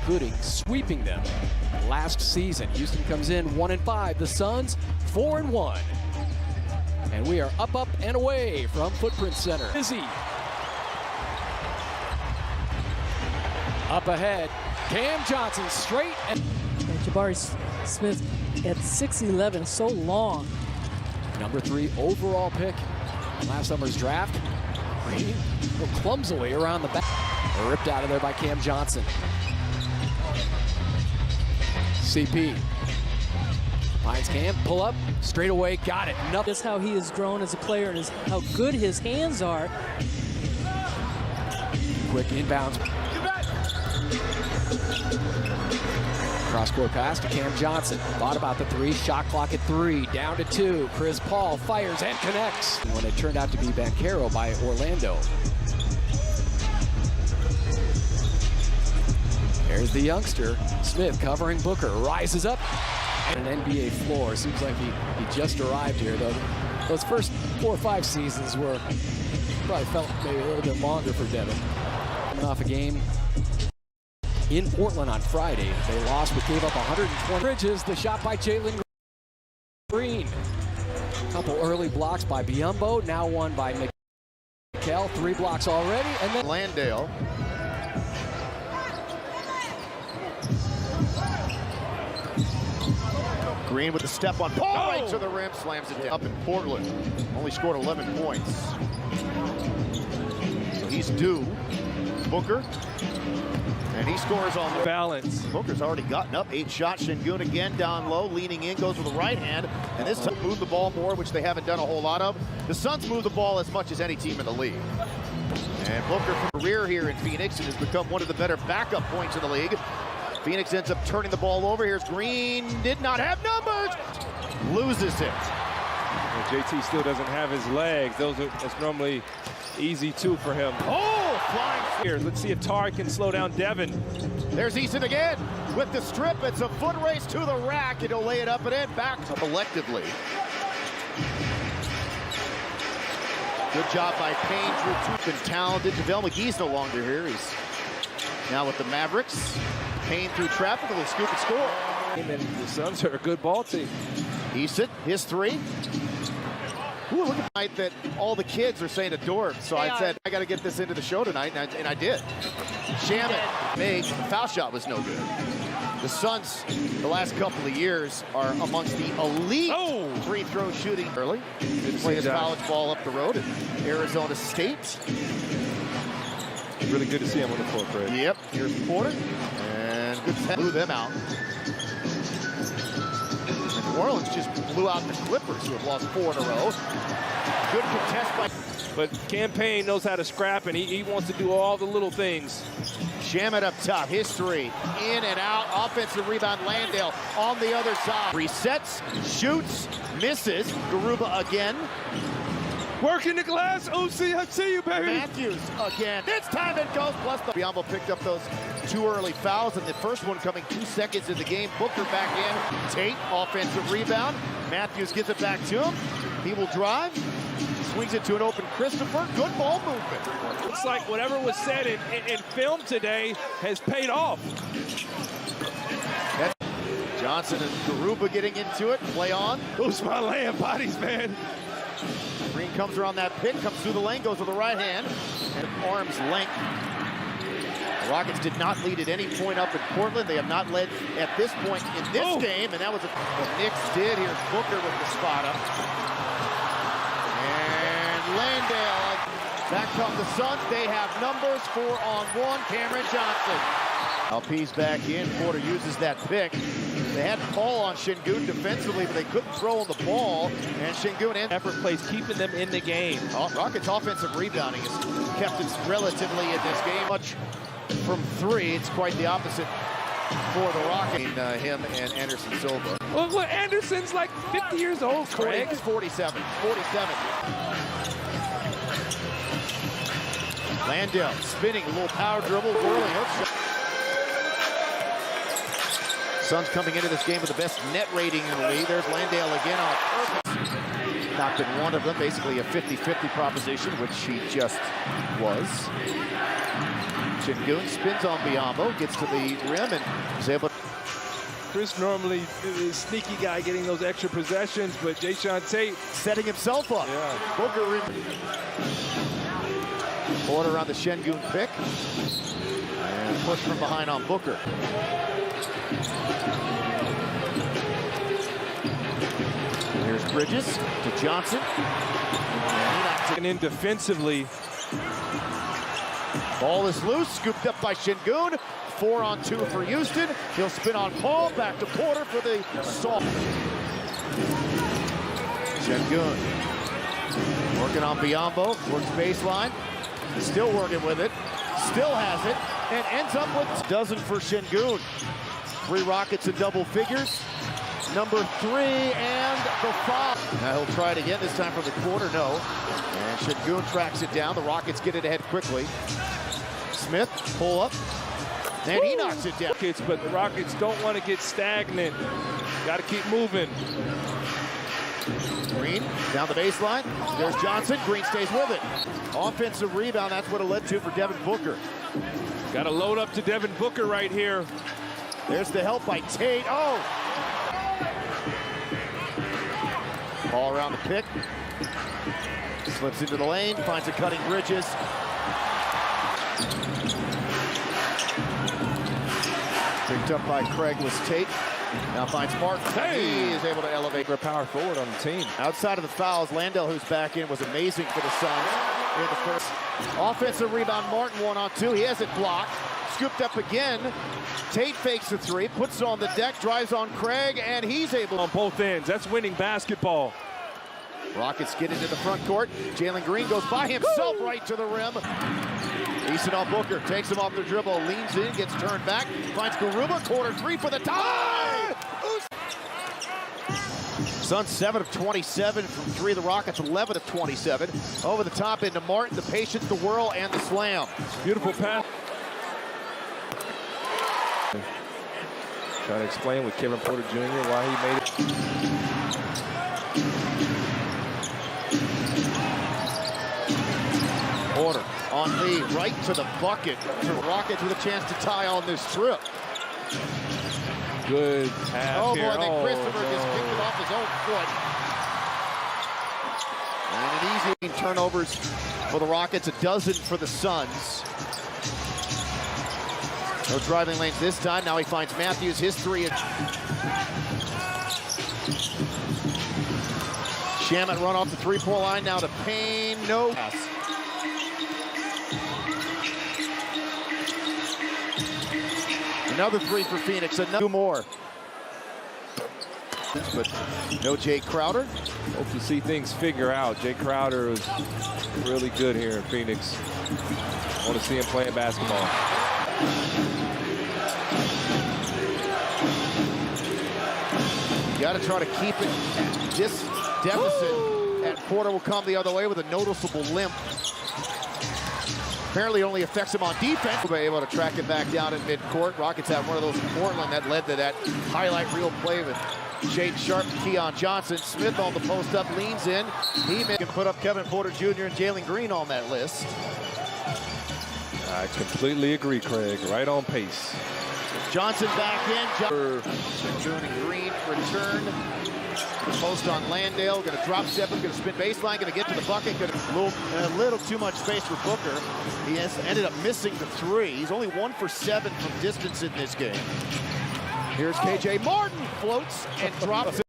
including sweeping them last season. Houston comes in 1-5. The Suns 4-1. And we are up, and away from Footprint Center. Busy. Up ahead, Cam Johnson straight. And Jabari Smith at 6'11", so long. Number 3 overall pick last summer's draft. Green clumsily around the back. Ripped out of there by Cam Johnson. CP. Finds Cam, pull up, straight away, got it. Nothing. That's how he has grown as a player and how good his hands are. Quick inbounds. Cross-court pass to Cam Johnson. Thought about the 3, shot clock at 3, down to 2. Chris Paul fires and connects. When it turned out to be Banchero by Orlando. There's the youngster, Smith covering Booker, rises up. And an NBA floor. Seems like he just arrived here, though. Those first 4 or 5 seasons were probably felt maybe a little bit longer for Devin. Coming off a game in Portland on Friday. They lost but gave up 120. Bridges, the shot by Jalen Green. A couple early blocks by Biyombo, now one by Mikal. 3 blocks already, and then Landale. Green with the step on Paul, right to the rim, slams it down. Up in Portland, only scored 11 points. So he's due. Booker, and he scores on the balance. Booker's already gotten up, 8 shots. Shingun again down low, leaning in, goes with the right hand, and this time move the ball more, which they haven't done a whole lot of. The Suns move the ball as much as any team in the league. And Booker for career here in Phoenix and has become one of the better backup points in the league. Phoenix ends up turning the ball over. Here's Green, did not have numbers, loses it. Well, JT still doesn't have his legs. That's normally easy too for him. Oh, flying here. Let's see if Tar can slow down Devin. There's Eason again with the strip. It's a foot race to the rack, and he'll lay it up and in, back up electively. Good job by Payne. Drew been talented. JaVale McGee's no longer here. He's now with the Mavericks. Payne through traffic, and he'll scoop and score. And the Suns are a good ball team. Eason, his 3. Ooh, look at the night that all the kids are saying adore him. So I said, I got to get this into the show tonight, and I did. Shaman made, foul shot was no good. The Suns, the last couple of years, are amongst the elite free throw shooting early. Didn't play his college ball up the road at Arizona State. Really good to see him on the floor, Fred. Yep, here's Porter, and good to blew them out. New Orleans just blew out the Clippers, who have lost 4 in a row. Good contest by... But Cam Payne knows how to scrap, and he wants to do all the little things. Shaman up top, his 3, in and out, offensive rebound, Landale on the other side. Resets, shoots, misses, Garuba again. Working the glass, OC, I see you, baby. Matthews again. This time it goes, plus the Biyombo picked up those 2 early fouls, and the first one coming 2 seconds in the game. Booker back in. Tate, offensive rebound. Matthews gives it back to him. He will drive. Swings it to an open Christopher. Good ball movement. Looks like whatever was said in film today has paid off. That's Johnson and Garuba getting into it. Play on. Those my land bodies, man. Green comes around that pick, comes through the lane, goes with the right hand, and arm's length. The Rockets did not lead at any point up in Portland. They have not led at this point in this game, and that was what Knicks did. Here's Booker with the spot up. And Landale. Back come the Suns. They have numbers, 4-on-1. Cameron Johnson. LP's back in. Porter uses that pick. They had to call on Shingun defensively, but they couldn't throw on the ball. And Shingun in effort plays, keeping them in the game. Rockets offensive rebounding has kept it relatively in this game. Much from 3, it's quite the opposite for the Rockets. Him and Anderson Silva. Well, Anderson's like 50 years old, Craig. 47. Landale spinning, a little power dribble, whirling hook shot. Suns coming into this game with the best net rating in the league. There's Landale again on purpose. Not been one of them, basically a 50-50 proposition, which he just was. Şengün spins on Biyombo, gets to the rim, and is able to... Chris normally is a sneaky guy getting those extra possessions, but Jayshawn Tate setting himself up. Yeah. Booker Porter on the Şengün pick. And push from behind on Booker. Here's Bridges to Johnson. And in defensively. Ball is loose, scooped up by Şengün. 4-on-2 for Houston. He'll spin on Paul, back to Porter for the soft. Şengün working on Biyombo, works baseline. Still working with it, still has it, and ends up with dozen for Şengün. 3 Rockets in double figures. Number 3 and the foul. Now he'll try it again, this time from the corner, no. And Şengün tracks it down. The Rockets get it ahead quickly. Smith, pull up, and he knocks it down. But the Rockets don't want to get stagnant. Got to keep moving. Green down the baseline. There's Johnson. Green stays with it. Offensive rebound. That's what it led to for Devin Booker. Got to load up to Devin Booker right here. There's the help by Tate. Oh! Ball around the pick. Slips into the lane. Finds a cutting Bridges. Picked up by Craig was Tate. Now finds Martin. Hey! He is able to elevate. A power forward on the team. Outside of the fouls, Landell, who's back in, was amazing for the Suns in the first. Offensive rebound, Martin 1-on-2. He has it blocked. Scooped up again. Tate fakes the 3, puts it on the deck, drives on Craig, and he's able on both ends. That's winning basketball. Rockets get into the front court. Jalen Green goes by himself right to the rim. Easton on Booker, takes him off the dribble, leans in, gets turned back, finds Garuba, corner 3 for the tie! Suns 7 of 27 from 3. The Rockets 11 of 27. Over the top into Martin, the patience, the whirl, and the slam. Beautiful pass. Trying to explain with Kevin Porter Jr. why he made it. Porter on Lee, right to the bucket. The Rockets with a chance to tie on this trip. Good pass. Oh boy, here. then Christopher just kicked it off his own foot. And an easy turnovers for the Rockets, a dozen for the Suns. No driving lanes this time. Now he finds Matthews, his 3. Shamet run off the 3-point line, now to Payne, no pass. Another 3 for Phoenix, another 2 more. But no Jay Crowder. Hope to see things figure out. Jay Crowder is really good here in Phoenix. Want to see him playing basketball. You got to try to keep it at this deficit. And Porter will come the other way with a noticeable limp. Apparently only affects him on defense. We'll be able to track it back down in midcourt. Rockets have one of those in Portland that led to that highlight reel play with Shaedon Sharpe and Keon Johnson. Smith on the post up, leans in. He can put up Kevin Porter Jr. and Jalen Green on that list. I completely agree, Craig. Right on pace. Johnson back in. Şengün and Green return. Post on Landale. Going to drop step him. Going to spin baseline. Going to get to the bucket. Going to a little too much space for Booker. He has ended up missing the 3. He's only 1 for 7 from distance in this game. Here's KJ Martin. Floats and drops it.